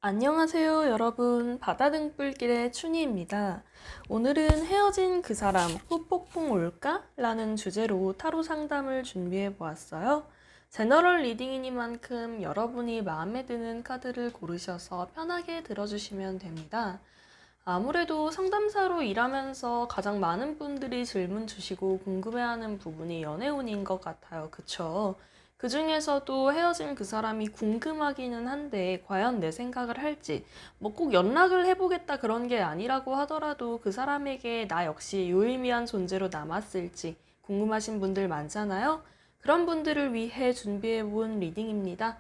안녕하세요, 여러분. 바다등불길의 춘희입니다. 오늘은 헤어진 그 사람 후폭풍 올까? 라는 주제로 타로 상담을 준비해 보았어요. 제너럴 리딩이니만큼 여러분이 마음에 드는 카드를 고르셔서 편하게 들어주시면 됩니다. 아무래도 상담사로 일하면서 가장 많은 분들이 질문 주시고 궁금해하는 부분이 연애운인 것 같아요. 그쵸? 그 중에서도 헤어진 그 사람이 궁금하기는 한데 과연 내 생각을 할지, 뭐 꼭 연락을 해보겠다 그런 게 아니라고 하더라도 그 사람에게 나 역시 유의미한 존재로 남았을지 궁금하신 분들 많잖아요. 그런 분들을 위해 준비해본 리딩입니다.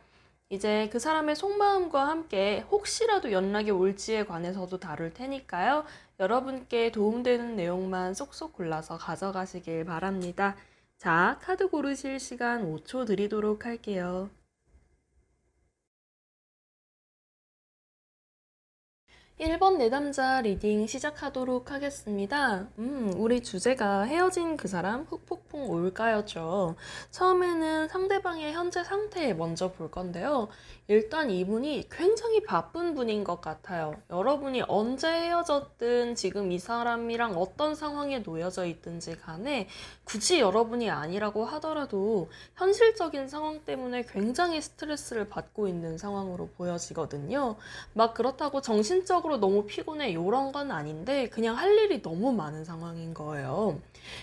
이제 그 사람의 속마음과 함께 혹시라도 연락이 올지에 관해서도 다룰 테니까요. 여러분께 도움되는 내용만 쏙쏙 골라서 가져가시길 바랍니다. 자, 카드 고르실 시간 5초 드리도록 할게요. 1번 내담자 리딩 시작하도록 하겠습니다. 우리 주제가 헤어진 그 사람 훅폭풍 올까였죠. 처음에는 상대방의 현재 상태 먼저 볼 건데요. 일단 이분이 굉장히 바쁜 분인 것 같아요. 여러분이 언제 헤어졌든 지금 이 사람이랑 어떤 상황에 놓여져 있든지 간에 굳이 여러분이 아니라고 하더라도 현실적인 상황 때문에 굉장히 스트레스를 받고 있는 상황으로 보여지거든요. 막 그렇다고 정신적으로 너무 피곤해 이런 건 아닌데 그냥 할 일이 너무 많은 상황인 거예요.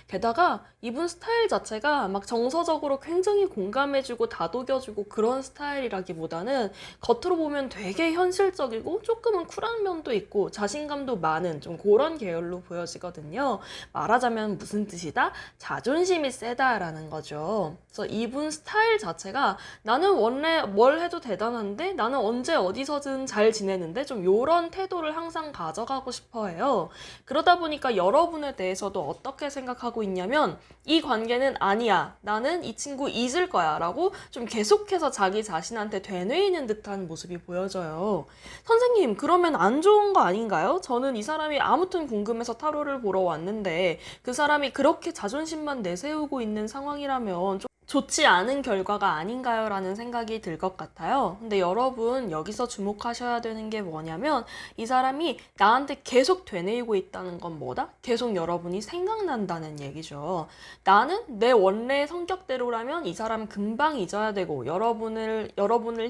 게다가 이분 스타일 자체가 막 정서적으로 굉장히 공감해주고 다독여주고 그런 스타일이라기보다는 겉으로 보면 되게 현실적이고 조금은 쿨한 면도 있고 자신감도 많은 좀 그런 계열로 보여지거든요. 말하자면 무슨 뜻이다? 자존심이 세다라는 거죠. 그래서 이분 스타일 자체가 나는 원래 뭘 해도 대단한데 나는 언제 어디서든 잘 지내는데 좀 요런 태도를 항상 가져가고 싶어 해요. 그러다 보니까 여러분에 대해서도 어떻게 생각하고 있냐면 이 관계는 아니야. 나는 이 친구 잊을 거야. 라고 좀 계속해서 자기 자신한테 되뇌이는 듯한 모습이 보여져요. 선생님, 그러면 안 좋은 거 아닌가요? 저는 이 사람이 아무튼 궁금해서 타로를 보러 왔는데 그 사람이 그렇게 자존심만 내세우고 있는 상황이라면 좀 좋지 않은 결과가 아닌가요? 라는 생각이 들 것 같아요. 근데 여러분 여기서 주목하셔야 되는 게 뭐냐면 이 사람이 나한테 계속 되뇌이고 있다는 건 뭐다? 계속 여러분이 생각난다는 얘기죠. 나는 내 원래 성격대로라면 이 사람 금방 잊어야 되고 여러분을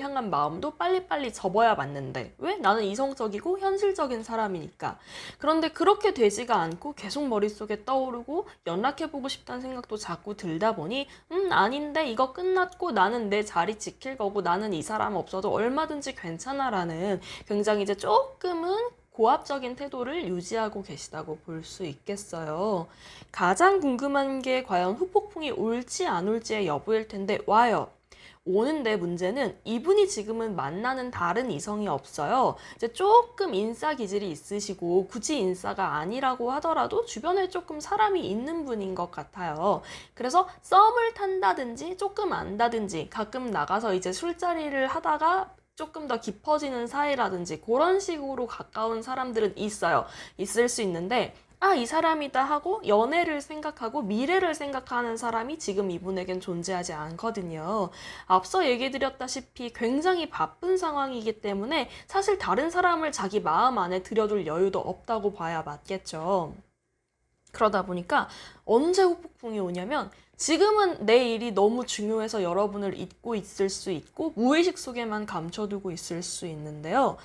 향한 마음도 빨리빨리 접어야 맞는데 왜? 나는 이성적이고 현실적인 사람이니까. 그런데 그렇게 되지가 않고 계속 머릿속에 떠오르고 연락해보고 싶다는 생각도 자꾸 들다 보니 아닌데 이거 끝났고 나는 내 자리 지킬 거고 나는 이 사람 없어도 얼마든지 괜찮아라는 굉장히 이제 조금은 고압적인 태도를 유지하고 계시다고 볼 수 있겠어요. 가장 궁금한 게 과연 후폭풍이 올지 안 올지의 여부일 텐데 와요. 오는데 문제는 이분이 지금은 만나는 다른 이성이 없어요. 이제 조금 인싸 기질이 있으시고 굳이 인싸가 아니라고 하더라도 주변에 조금 사람이 있는 분인 것 같아요. 그래서 썸을 탄다든지 조금 안다든지 가끔 나가서 이제 술자리를 하다가 조금 더 깊어지는 사이라든지 그런 식으로 가까운 사람들은 있어요. 있을 수 있는데 이 사람이다 하고 연애를 생각하고 미래를 생각하는 사람이 지금 이분에겐 존재하지 않거든요. 앞서 얘기드렸다시피 굉장히 바쁜 상황이기 때문에 사실 다른 사람을 자기 마음 안에 들여둘 여유도 없다고 봐야 맞겠죠. 그러다 보니까 언제 후폭풍이 오냐면 지금은 내 일이 너무 중요해서 여러분을 잊고 있을 수 있고 무의식 속에만 감춰두고 있을 수 있는데요.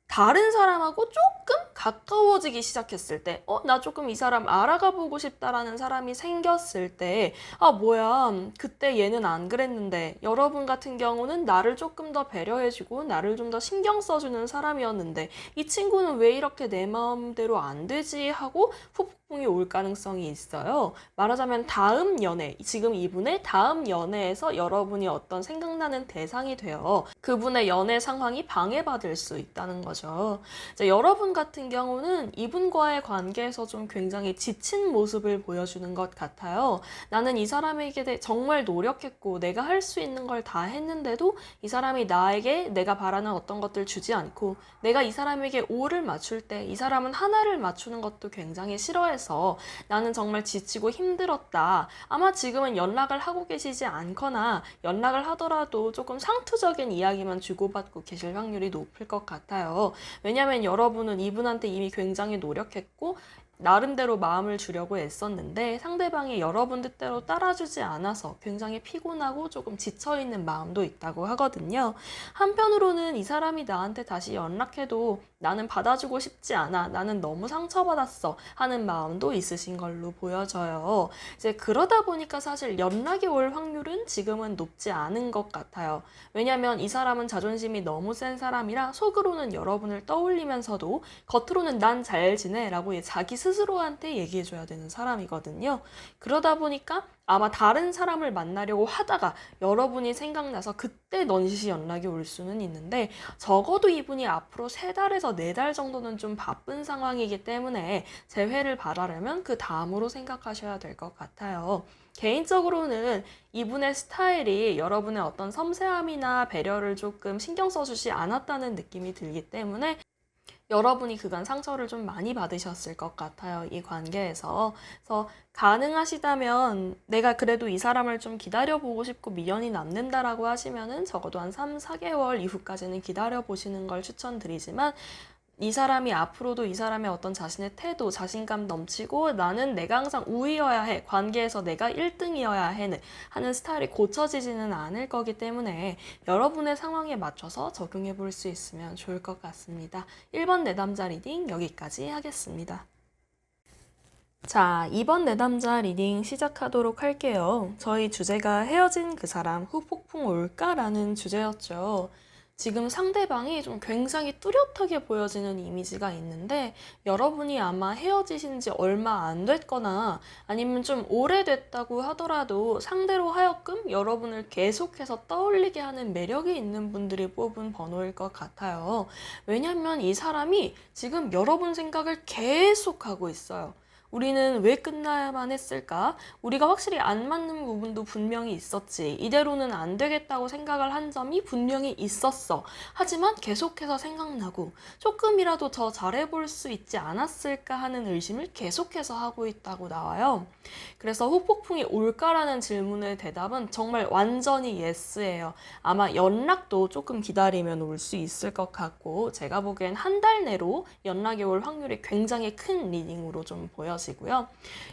다른 사람하고 조금 가까워지기 시작했을 때, 나 조금 이 사람 알아가 보고 싶다라는 사람이 생겼을 때, 뭐야, 그때 얘는 안 그랬는데, 여러분 같은 경우는 나를 조금 더 배려해주고, 나를 좀 더 신경 써주는 사람이었는데, 이 친구는 왜 이렇게 내 마음대로 안 되지? 하고 후폭풍이 올 가능성이 있어요. 말하자면 다음 연애, 지금 이분의 다음 연애에서 여러분이 어떤 생각나는 대상이 되어 그분의 연애 상황이 방해받을 수 있다는 거죠. 이제 여러분 같은 경우는 이분과의 관계에서 좀 굉장히 지친 모습을 보여주는 것 같아요. 나는 이 사람에게 정말 노력했고 내가 할 수 있는 걸 다 했는데도 이 사람이 나에게 내가 바라는 어떤 것들 주지 않고 내가 이 사람에게 5를 맞출 때 이 사람은 하나를 맞추는 것도 굉장히 싫어해 필요해서 나는 정말 지치고 힘들었다. 아마 지금은 연락을 하고 계시지 않거나 연락을 하더라도 조금 상투적인 이야기만 주고받고 계실 확률이 높을 것 같아요. 왜냐하면 여러분은 이분한테 이미 굉장히 노력했고 나름대로 마음을 주려고 애썼는데 상대방이 여러분 뜻대로 따라주지 않아서 굉장히 피곤하고 조금 지쳐있는 마음도 있다고 하거든요. 한편으로는 이 사람이 나한테 다시 연락해도 나는 받아주고 싶지 않아, 나는 너무 상처받았어 하는 마음도 있으신 걸로 보여져요. 이제 그러다 보니까 사실 연락이 올 확률은 지금은 높지 않은 것 같아요. 왜냐면 이 사람은 자존심이 너무 센 사람이라 속으로는 여러분을 떠올리면서도 겉으로는 난 잘 지내 라고 자기 스스로한테 얘기해줘야 되는 사람이거든요. 그러다 보니까 아마 다른 사람을 만나려고 하다가 여러분이 생각나서 그때 넌시시 연락이 올 수는 있는데 적어도 이분이 앞으로 3달에서 4달 정도는 좀 바쁜 상황이기 때문에 재회를 바라려면 그 다음으로 생각하셔야 될 것 같아요. 개인적으로는 이분의 스타일이 여러분의 어떤 섬세함이나 배려를 조금 신경 써주지 않았다는 느낌이 들기 때문에 여러분이 그간 상처를 좀 많이 받으셨을 것 같아요. 이 관계에서. 그래서 가능하시다면 내가 그래도 이 사람을 좀 기다려보고 싶고 미련이 남는다라고 하시면은 적어도 한 3, 4개월 이후까지는 기다려보시는 걸 추천드리지만 이 사람이 앞으로도 이 사람의 어떤 자신의 태도, 자신감 넘치고 나는 내가 항상 우위여야 해, 관계에서 내가 1등이어야 해 하는 스타일이 고쳐지지는 않을 거기 때문에 여러분의 상황에 맞춰서 적용해 볼 수 있으면 좋을 것 같습니다. 1번 내담자 리딩 여기까지 하겠습니다. 자, 2번 내담자 리딩 시작하도록 할게요. 저희 주제가 헤어진 그 사람 후폭풍 올까라는 주제였죠. 지금 상대방이 좀 굉장히 뚜렷하게 보여지는 이미지가 있는데 여러분이 아마 헤어지신 지 얼마 안 됐거나 아니면 좀 오래됐다고 하더라도 상대로 하여금 여러분을 계속해서 떠올리게 하는 매력이 있는 분들이 뽑은 번호일 것 같아요. 왜냐면 이 사람이 지금 여러분 생각을 계속 하고 있어요. 우리는 왜 끝나야만 했을까? 우리가 확실히 안 맞는 부분도 분명히 있었지. 이대로는 안 되겠다고 생각을 한 점이 분명히 있었어. 하지만 계속해서 생각나고 조금이라도 더 잘해볼 수 있지 않았을까 하는 의심을 계속해서 하고 있다고 나와요. 그래서 후폭풍이 올까라는 질문의 대답은 정말 완전히 예스예요. 아마 연락도 조금 기다리면 올 수 있을 것 같고 제가 보기엔 한 달 내로 연락이 올 확률이 굉장히 큰 리딩으로 좀 보여지고요.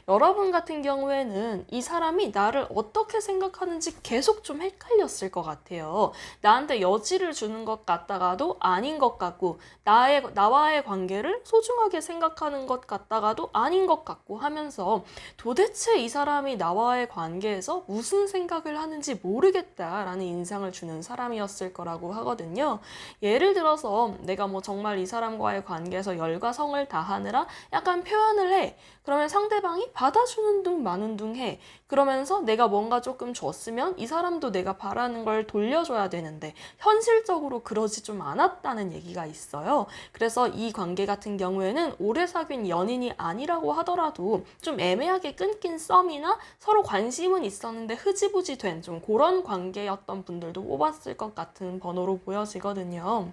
여러분 같은 경우에는 이 사람이 나를 어떻게 생각하는지 계속 좀 헷갈렸을 것 같아요. 나한테 여지를 주는 것 같다가도 아닌 것 같고 나와의 관계를 소중하게 생각하는 것 같다가도 아닌 것 같고 하면서 도대체 이 사람이 나와의 관계에서 무슨 생각을 하는지 모르겠다라는 인상을 주는 사람이었을 거라고 하거든요. 예를 들어서 내가 뭐 정말 이 사람과의 관계에서 열과 성을 다하느라 약간 표현을 해. 그러면 상대방이 받아주는 둥 마는 둥 해. 그러면서 내가 뭔가 조금 줬으면 이 사람도 내가 바라는 걸 돌려줘야 되는데 현실적으로 그러지 좀 않았다는 얘기가 있어요. 그래서 이 관계 같은 경우에는 오래 사귄 연인이 아니라고 하더라도 좀 애매하게 끊긴 썸이나 서로 관심은 있었는데 흐지부지 된 좀 그런 관계였던 분들도 뽑았을 것 같은 번호로 보여지거든요.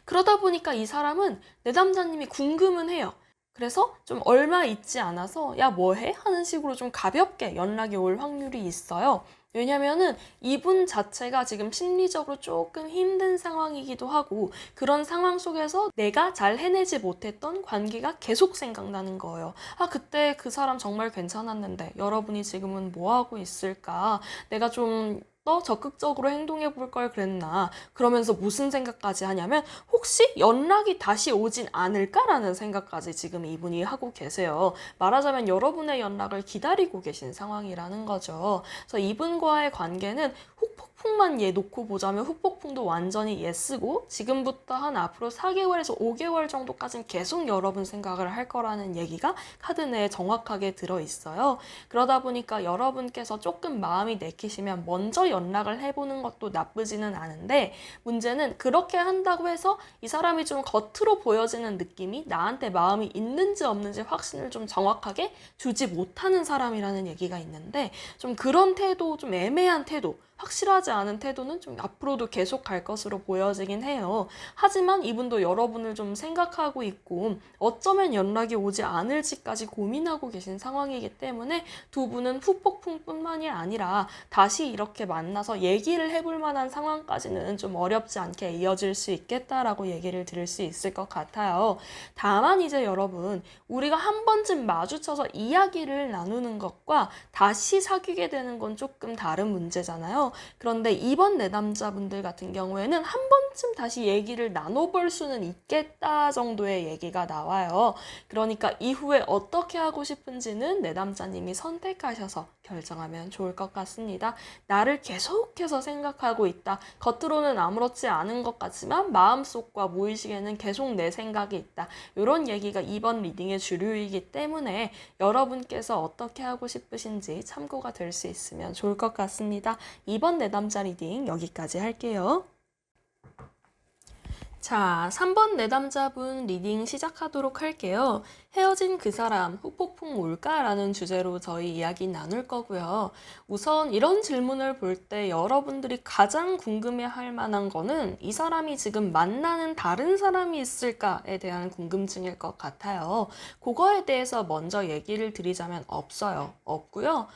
그러다 보니까 이 사람은 내담자님이 궁금은 해요. 그래서 좀 얼마 있지 않아서 야 뭐 해? 하는 식으로 좀 가볍게 연락이 올 확률이 있어요. 왜냐면은 이분 자체가 지금 심리적으로 조금 힘든 상황이기도 하고 그런 상황 속에서 내가 잘 해내지 못했던 관계가 계속 생각나는 거예요. 아, 그때 그 사람 정말 괜찮았는데 여러분이 지금은 뭐 하고 있을까? 내가 좀 더 적극적으로 행동해 볼 걸 그랬나? 그러면서 무슨 생각까지 하냐면 혹시 연락이 다시 오진 않을까라는 생각까지 지금 이분이 하고 계세요. 말하자면 여러분의 연락을 기다리고 계신 상황이라는 거죠. 그래서 이분과의 관계는 후폭풍만 놓고 보자면 후폭풍도 완전히 예스고 지금부터 한 앞으로 4개월에서 5개월 정도까지는 계속 여러분 생각을 할 거라는 얘기가 카드 내에 정확하게 들어있어요. 그러다 보니까 여러분께서 조금 마음이 내키시면 먼저 연락을 해보는 것도 나쁘지는 않은데 문제는 그렇게 한다고 해서 이 사람이 좀 겉으로 보여지는 느낌이 나한테 마음이 있는지 없는지 확신을 좀 정확하게 주지 못하는 사람이라는 얘기가 있는데 좀 그런 태도, 좀 애매한 태도 확실하지 않은 태도는 좀 앞으로도 계속 갈 것으로 보여지긴 해요. 하지만 이분도 여러분을 좀 생각하고 있고 어쩌면 연락이 오지 않을지까지 고민하고 계신 상황이기 때문에 두 분은 후폭풍뿐만이 아니라 다시 이렇게 만나서 얘기를 해볼 만한 상황까지는 좀 어렵지 않게 이어질 수 있겠다라고 얘기를 드릴 수 있을 것 같아요. 다만 이제 여러분, 우리가 한 번쯤 마주쳐서 이야기를 나누는 것과 다시 사귀게 되는 건 조금 다른 문제잖아요. 그런데 이번 내담자분들 같은 경우에는 한 번쯤 다시 얘기를 나눠볼 수는 있겠다 정도의 얘기가 나와요. 그러니까 이후에 어떻게 하고 싶은지는 내담자님이 선택하셔서 결정하면 좋을 것 같습니다. 나를 계속해서 생각하고 있다. 겉으로는 아무렇지 않은 것 같지만 마음속과 무의식에는 계속 내 생각이 있다. 이런 얘기가 이번 리딩의 주류이기 때문에 여러분께서 어떻게 하고 싶으신지 참고가 될 수 있으면 좋을 것 같습니다. 이번 내담자 리딩 여기까지 할게요. 자, 3번 내담자분 리딩 시작하도록 할게요. 헤어진 그 사람, 후폭풍 올까? 라는 주제로 저희 이야기 나눌 거고요. 우선 이런 질문을 볼 때 여러분들이 가장 궁금해할 만한 거는 이 사람이 지금 만나는 다른 사람이 있을까에 대한 궁금증일 것 같아요. 그거에 대해서 먼저 얘기를 드리자면 없어요. 없고요.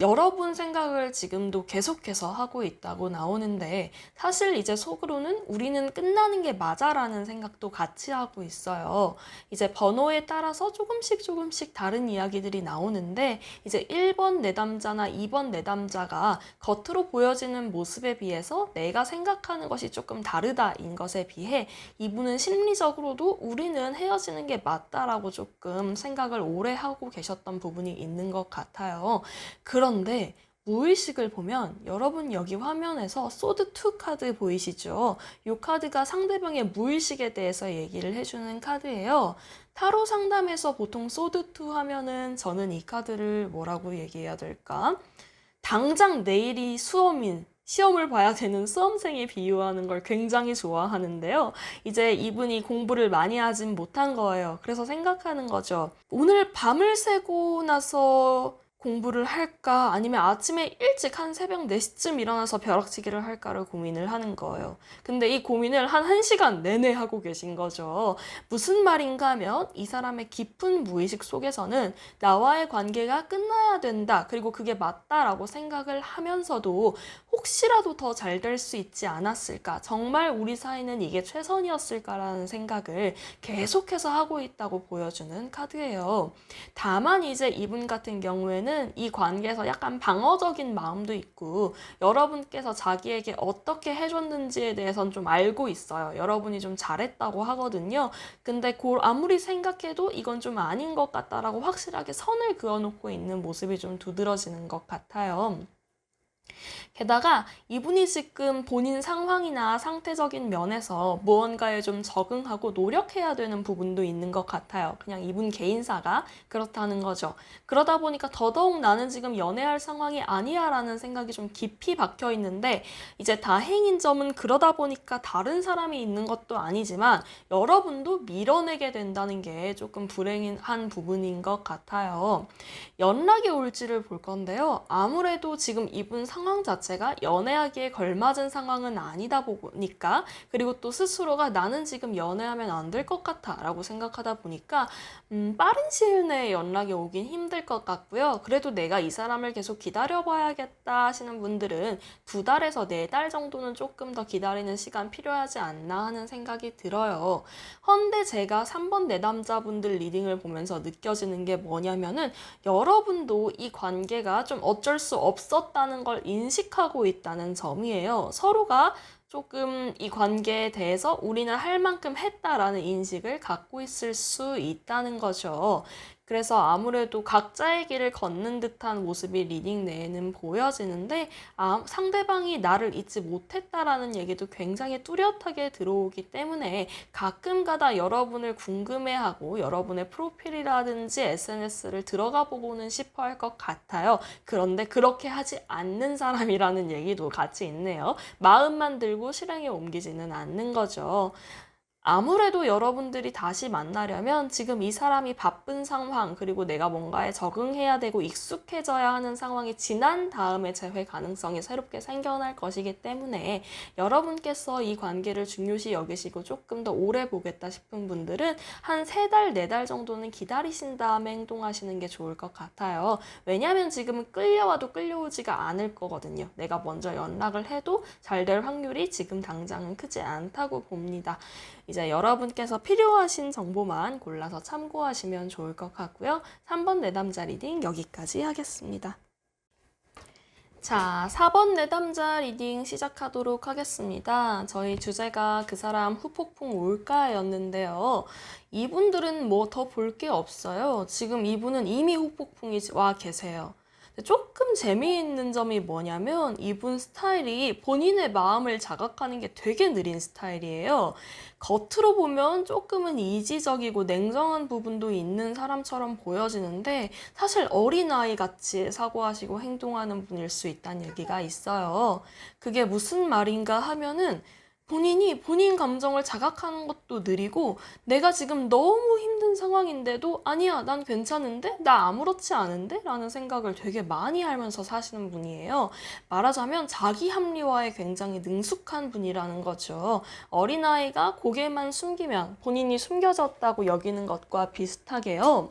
여러분 생각을 지금도 계속해서 하고 있다고 나오는데 사실 이제 속으로는 우리는 끝나는 게 맞아라는 생각도 같이 하고 있어요. 이제 번호에 따라서 조금씩 다른 이야기들이 나오는데 이제 1번 내담자나 2번 내담자가 겉으로 보여지는 모습에 비해서 내가 생각하는 것이 조금 다르다인 것에 비해 이분은 심리적으로도 우리는 헤어지는 게 맞다라고 조금 생각을 오래 하고 계셨던 부분이 있는 것 같아요. 그런데 무의식을 보면 여러분 여기 화면에서 소드 2 카드 보이시죠? 이 카드가 상대방의 무의식에 대해서 얘기를 해주는 카드예요. 타로 상담에서 보통 소드 2 하면은 저는 이 카드를 뭐라고 얘기해야 될까? 당장 내일이 시험을 봐야 되는 수험생에 비유하는 걸 굉장히 좋아하는데요. 이제 이분이 공부를 많이 하진 못한 거예요. 그래서 생각하는 거죠. 오늘 밤을 새고 나서 공부를 할까 아니면 아침에 일찍 한 새벽 4시쯤 일어나서 벼락치기를 할까를 고민을 하는 거예요. 근데 이 고민을 한 1시간 내내 하고 계신 거죠. 무슨 말인가 하면 이 사람의 깊은 무의식 속에서는 나와의 관계가 끝나야 된다. 그리고 그게 맞다라고 생각을 하면서도 혹시라도 더 잘 될 수 있지 않았을까? 정말 우리 사이는 이게 최선이었을까라는 생각을 계속해서 하고 있다고 보여주는 카드예요. 다만 이제 이분 같은 경우에는 이 관계에서 약간 방어적인 마음도 있고 여러분께서 자기에게 어떻게 해줬는지에 대해서는 좀 알고 있어요. 여러분이 좀 잘했다고 하거든요. 근데 아무리 생각해도 이건 좀 아닌 것 같다라고 확실하게 선을 그어놓고 있는 모습이 좀 두드러지는 것 같아요. 게다가 이분이 지금 본인 상황이나 상태적인 면에서 무언가에 좀 적응하고 노력해야 되는 부분도 있는 것 같아요. 그냥 이분 개인사가 그렇다는 거죠. 그러다 보니까 더더욱 나는 지금 연애할 상황이 아니야 라는 생각이 좀 깊이 박혀 있는데 이제 다행인 점은 그러다 보니까 다른 사람이 있는 것도 아니지만 여러분도 밀어내게 된다는 게 조금 불행한 부분인 것 같아요. 연락이 올지를 볼 건데요. 아무래도 지금 이분 상황 자체가 연애하기에 걸맞은 상황은 아니다 보니까 그리고 또 스스로가 나는 지금 연애하면 안 될 것 같아 라고 생각하다 보니까 빠른 시일 내에 연락이 오긴 힘들 것 같고요. 그래도 내가 이 사람을 계속 기다려봐야겠다 하시는 분들은 2달에서 4달 정도는 조금 더 기다리는 시간 필요하지 않나 하는 생각이 들어요. 헌데 제가 3번 내담자분들 리딩을 보면서 느껴지는 게 뭐냐면은 여러분도 이 관계가 좀 어쩔 수 없었다는 걸 인식하고 있다는 점이에요. 서로가 조금 이 관계에 대해서 우리는 할 만큼 했다라는 인식을 갖고 있을 수 있다는 거죠. 그래서 아무래도 각자의 길을 걷는 듯한 모습이 리딩 내에는 보여지는데 상대방이 나를 잊지 못했다라는 얘기도 굉장히 뚜렷하게 들어오기 때문에 가끔가다 여러분을 궁금해하고 여러분의 프로필이라든지 SNS를 들어가 보고는 싶어 할 것 같아요. 그런데 그렇게 하지 않는 사람이라는 얘기도 같이 있네요. 마음만 들고 실행에 옮기지는 않는 거죠. 아무래도 여러분들이 다시 만나려면 지금 이 사람이 바쁜 상황, 그리고 내가 뭔가에 적응해야 되고 익숙해져야 하는 상황이 지난 다음에 재회 가능성이 새롭게 생겨날 것이기 때문에 여러분께서 이 관계를 중요시 여기시고 조금 더 오래 보겠다 싶은 분들은 한 3달, 4달 정도는 기다리신 다음에 행동하시는 게 좋을 것 같아요. 왜냐하면 지금은 끌려와도 끌려오지가 않을 거거든요. 내가 먼저 연락을 해도 잘 될 확률이 지금 당장은 크지 않다고 봅니다. 이제 여러분께서 필요하신 정보만 골라서 참고하시면 좋을 것 같고요. 3번 내담자 리딩 여기까지 하겠습니다. 자, 4번 내담자 리딩 시작하도록 하겠습니다. 저희 주제가 그 사람 후폭풍 올까 였는데요. 이분들은 뭐 더 볼 게 없어요. 지금 이분은 이미 후폭풍이 와 계세요. 조금 재미있는 점이 뭐냐면 이분 스타일이 본인의 마음을 자각하는 게 되게 느린 스타일이에요. 겉으로 보면 조금은 이지적이고 냉정한 부분도 있는 사람처럼 보여지는데 사실 어린아이 같이 사고하시고 행동하는 분일 수 있다는 얘기가 있어요. 그게 무슨 말인가 하면은 본인이 본인 감정을 자각하는 것도 느리고 내가 지금 너무 힘든 상황인데도 아니야, 난 괜찮은데? 나 아무렇지 않은데? 라는 생각을 되게 많이 하면서 사시는 분이에요. 말하자면 자기 합리화에 굉장히 능숙한 분이라는 거죠. 어린아이가 고개만 숨기면 본인이 숨겨졌다고 여기는 것과 비슷하게요.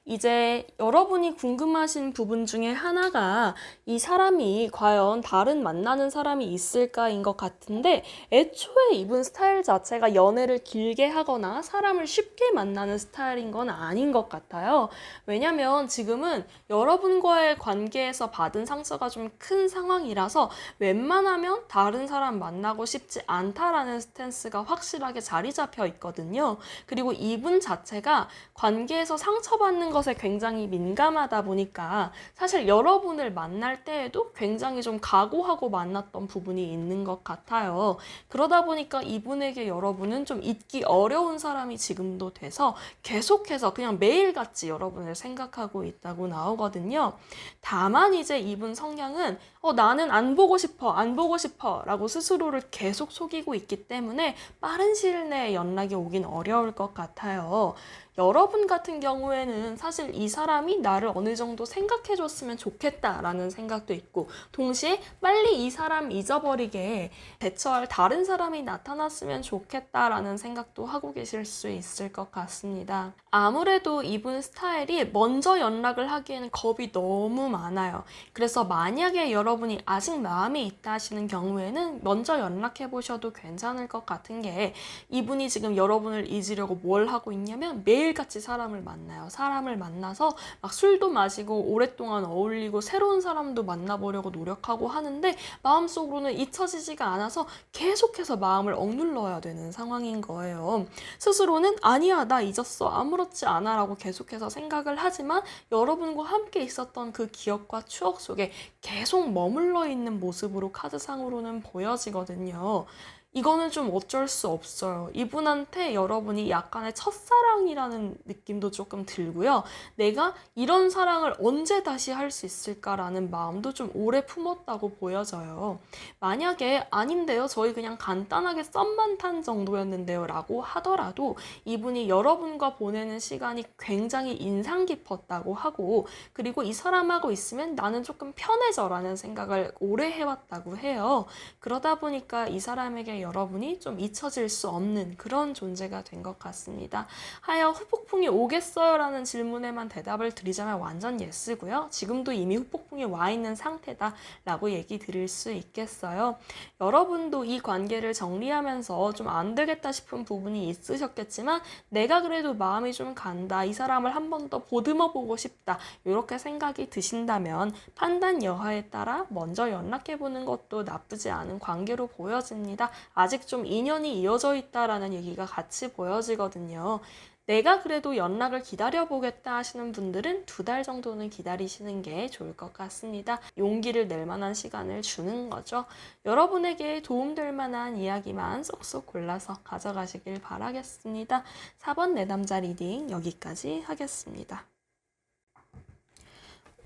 이제 여러분이 궁금하신 부분 중에 하나가 이 사람이 과연 다른 만나는 사람이 있을까인 것 같은데 애초에 이분 스타일 자체가 연애를 길게 하거나 사람을 쉽게 만나는 스타일인 건 아닌 것 같아요. 왜냐면 지금은 여러분과의 관계에서 받은 상처가 좀 큰 상황이라서 웬만하면 다른 사람 만나고 싶지 않다라는 스탠스가 확실하게 자리 잡혀 있거든요. 그리고 이분 자체가 관계에서 상처받는 것에 굉장히 민감하다 보니까 사실 여러분을 만날 때에도 굉장히 좀 각오하고 만났던 부분이 있는 것 같아요. 그러다 보니까 이분에게 여러분은 좀 잊기 어려운 사람이 지금도 돼서 계속해서 그냥 매일같이 여러분을 생각하고 있다고 나오거든요. 다만 이제 이분 성향은 나는 안 보고 싶어, 안 보고 싶어 라고 스스로를 계속 속이고 있기 때문에 빠른 시일 내에 연락이 오긴 어려울 것 같아요. 여러분 같은 경우에는 사실 이 사람이 나를 어느 정도 생각해 줬으면 좋겠다라는 생각도 있고 동시에 빨리 이 사람 잊어버리게 대처할 다른 사람이 나타났으면 좋겠다라는 생각도 하고 계실 수 있을 것 같습니다. 아무래도 이분 스타일이 먼저 연락을 하기에는 겁이 너무 많아요. 그래서 만약에 여러분이 아직 마음이 있다 하시는 경우에는 먼저 연락해 보셔도 괜찮을 것 같은 게 이분이 지금 여러분을 잊으려고 뭘 하고 있냐면 매일같이 사람을 만나요. 사람을 만나서 막 술도 마시고 오랫동안 어울리고 새로운 사람도 만나보려고 노력하고 하는데 마음속으로는 잊혀지지가 않아서 계속해서 마음을 억눌러야 되는 상황인 거예요. 스스로는 아니야, 나 잊었어, 아무렇지 않아 라고 계속해서 생각을 하지만 여러분과 함께 있었던 그 기억과 추억 속에 계속 머물러 있는 모습으로 카드상으로는 보여지거든요. 이거는 좀 어쩔 수 없어요. 이분한테 여러분이 약간의 첫사랑이라는 느낌도 조금 들고요. 내가 이런 사랑을 언제 다시 할 수 있을까라는 마음도 좀 오래 품었다고 보여져요. 만약에 아닌데요, 저희 그냥 간단하게 썸만 탄 정도였는데요 라고 하더라도 이분이 여러분과 보내는 시간이 굉장히 인상 깊었다고 하고 그리고 이 사람하고 있으면 나는 조금 편해져 라는 생각을 오래 해왔다고 해요. 그러다 보니까 이 사람에게 여러분이 좀 잊혀질 수 없는 그런 존재가 된 것 같습니다. 하여 후폭풍이 오겠어요? 라는 질문에만 대답을 드리자면 완전 예스고요. 지금도 이미 후폭풍이 와 있는 상태다 라고 얘기 드릴 수 있겠어요. 여러분도 이 관계를 정리하면서 좀 안 되겠다 싶은 부분이 있으셨겠지만 내가 그래도 마음이 좀 간다. 이 사람을 한 번 더 보듬어 보고 싶다. 이렇게 생각이 드신다면 판단 여하에 따라 먼저 연락해 보는 것도 나쁘지 않은 관계로 보여집니다. 아직 좀 인연이 이어져 있다라는 얘기가 같이 보여지거든요. 내가 그래도 연락을 기다려보겠다 하시는 분들은 2달 정도는 기다리시는 게 좋을 것 같습니다. 용기를 낼 만한 시간을 주는 거죠. 여러분에게 도움될 만한 이야기만 쏙쏙 골라서 가져가시길 바라겠습니다. 4번 내담자 리딩 여기까지 하겠습니다.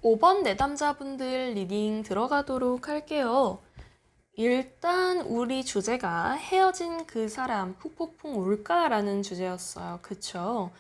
5번 내담자분들 리딩 들어가도록 할게요. 일단 우리 주제가 헤어진 그 사람 훅폭풍 올까라는 주제였어요. 그쵸?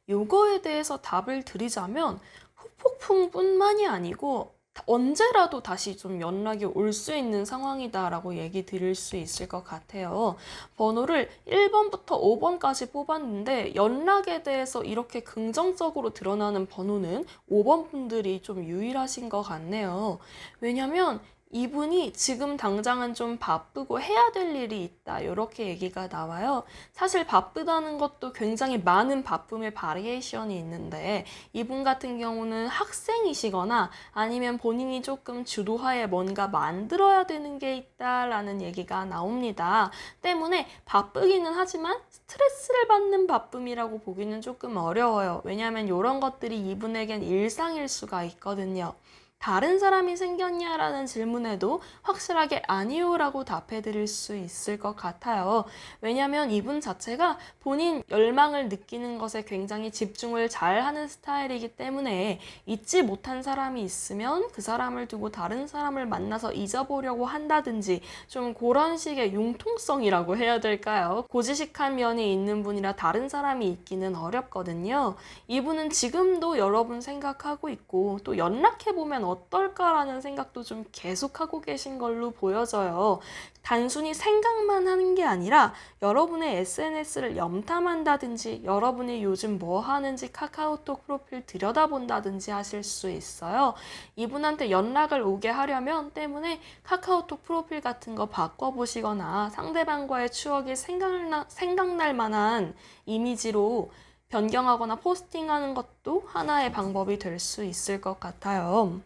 요거에 대해서 답을 드리자면 훅폭풍뿐만이 아니고 언제라도 다시 좀 연락이 올 수 있는 상황이다라고 얘기 드릴 수 있을 것 같아요. 번호를 1번부터 5번까지 뽑았는데 연락에 대해서 이렇게 긍정적으로 드러나는 번호는 5번 분들이 좀 유일하신 것 같네요. 왜냐면 이분이 지금 당장은 좀 바쁘고 해야 될 일이 있다. 이렇게 얘기가 나와요. 사실 바쁘다는 것도 굉장히 많은 바쁨의 바리에이션이 있는데 이분 같은 경우는 학생이시거나 아니면 본인이 조금 주도하에 뭔가 만들어야 되는 게 있다라는 얘기가 나옵니다. 때문에 바쁘기는 하지만 스트레스를 받는 바쁨이라고 보기는 조금 어려워요. 왜냐하면 이런 것들이 이분에겐 일상일 수가 있거든요. 다른 사람이 생겼냐라는 질문에도 확실하게 아니요라고 답해 드릴 수 있을 것 같아요. 왜냐하면 이분 자체가 본인 열망을 느끼는 것에 굉장히 집중을 잘 하는 스타일이기 때문에 잊지 못한 사람이 있으면 그 사람을 두고 다른 사람을 만나서 잊어보려고 한다든지 좀 그런 식의 융통성이라고 해야 될까요? 고지식한 면이 있는 분이라 다른 사람이 있기는 어렵거든요. 이분은 지금도 여러분 생각하고 있고 또 연락해보면 어떨까라는 생각도 좀 계속하고 계신 걸로 보여져요. 단순히 생각만 하는 게 아니라 여러분의 SNS를 염탐한다든지 여러분이 요즘 뭐 하는지 카카오톡 프로필 들여다본다든지 하실 수 있어요. 이분한테 연락을 오게 하려면 때문에 카카오톡 프로필 같은 거 바꿔보시거나 상대방과의 추억이 생각날 만한 이미지로 변경하거나 포스팅하는 것도 하나의 방법이 될 수 있을 것 같아요.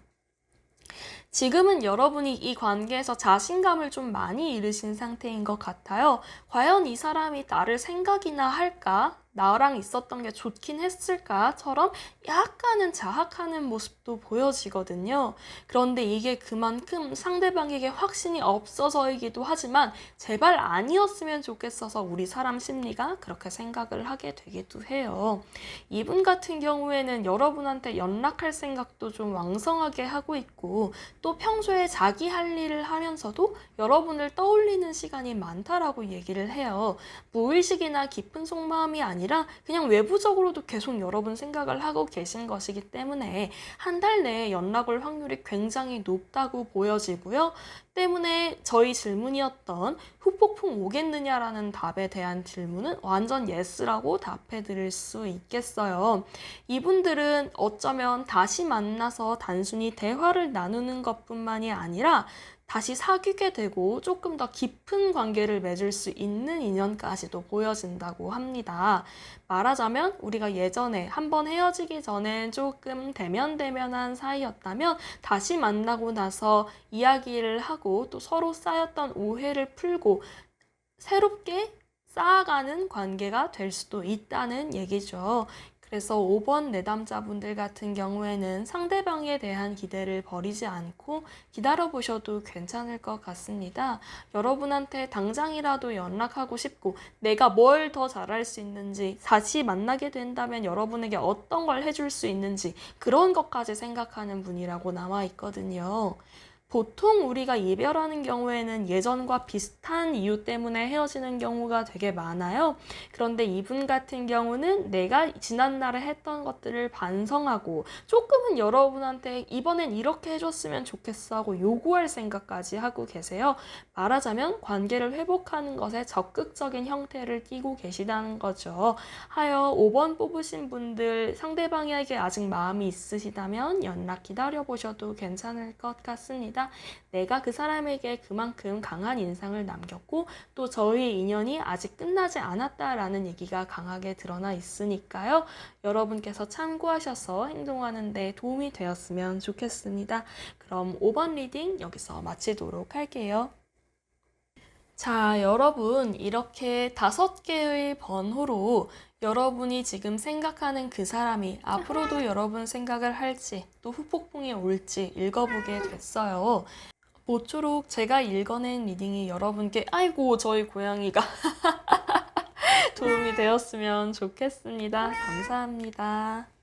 지금은 여러분이 이 관계에서 자신감을 좀 많이 잃으신 상태인 것 같아요. 과연 이 사람이 나를 생각이나 할까? 나랑 있었던 게 좋긴 했을까?처럼 약간은 자학하는 모습도 보여지거든요. 그런데 이게 그만큼 상대방에게 확신이 없어서이기도 하지만 제발 아니었으면 좋겠어서 우리 사람 심리가 그렇게 생각을 하게 되기도 해요. 이분 같은 경우에는 여러분한테 연락할 생각도 좀 왕성하게 하고 있고 또 평소에 자기 할 일을 하면서도 여러분을 떠올리는 시간이 많다라고 얘기를 해요. 무의식이나 깊은 속마음이 아니라 그냥 외부적으로도 계속 여러분 생각을 하고 계신 것이기 때문에 한 달 내에 연락 올 확률이 굉장히 높다고 보여지고요. 때문에 저희 질문이었던 후폭풍 오겠느냐라는 답에 대한 질문은 완전 예스라고 답해 드릴 수 있겠어요. 이분들은 어쩌면 다시 만나서 단순히 대화를 나누는 것뿐만이 아니라 다시 사귀게 되고 조금 더 깊은 관계를 맺을 수 있는 인연까지도 보여진다고 합니다. 말하자면 우리가 예전에 한번 헤어지기 전엔 조금 대면대면한 사이였다면 다시 만나고 나서 이야기를 하고 또 서로 쌓였던 오해를 풀고 새롭게 쌓아가는 관계가 될 수도 있다는 얘기죠. 그래서 5번 내담자분들 같은 경우에는 상대방에 대한 기대를 버리지 않고 기다려보셔도 괜찮을 것 같습니다. 여러분한테 당장이라도 연락하고 싶고 내가 뭘 더 잘할 수 있는지 다시 만나게 된다면 여러분에게 어떤 걸 해줄 수 있는지 그런 것까지 생각하는 분이라고 나와 있거든요. 보통 우리가 이별하는 경우에는 예전과 비슷한 이유 때문에 헤어지는 경우가 되게 많아요. 그런데 이분 같은 경우는 내가 지난날에 했던 것들을 반성하고 조금은 여러분한테 이번엔 이렇게 해줬으면 좋겠어 하고 요구할 생각까지 하고 계세요. 말하자면 관계를 회복하는 것에 적극적인 형태를 띠고 계시다는 거죠. 하여 5번 뽑으신 분들 상대방에게 아직 마음이 있으시다면 연락 기다려보셔도 괜찮을 것 같습니다. 내가 그 사람에게 그만큼 강한 인상을 남겼고 또 저희 인연이 아직 끝나지 않았다라는 얘기가 강하게 드러나 있으니까요. 여러분께서 참고하셔서 행동하는 데 도움이 되었으면 좋겠습니다. 그럼 5번 리딩 여기서 마치도록 할게요. 자, 여러분 이렇게 5개의 번호로 여러분이 지금 생각하는 그 사람이 앞으로도 여러분 생각을 할지 또 후폭풍이 올지 읽어보게 됐어요. 모쪼록 제가 읽어낸 리딩이 여러분께 아이고 저희 고양이가 도움이 되었으면 좋겠습니다. 감사합니다.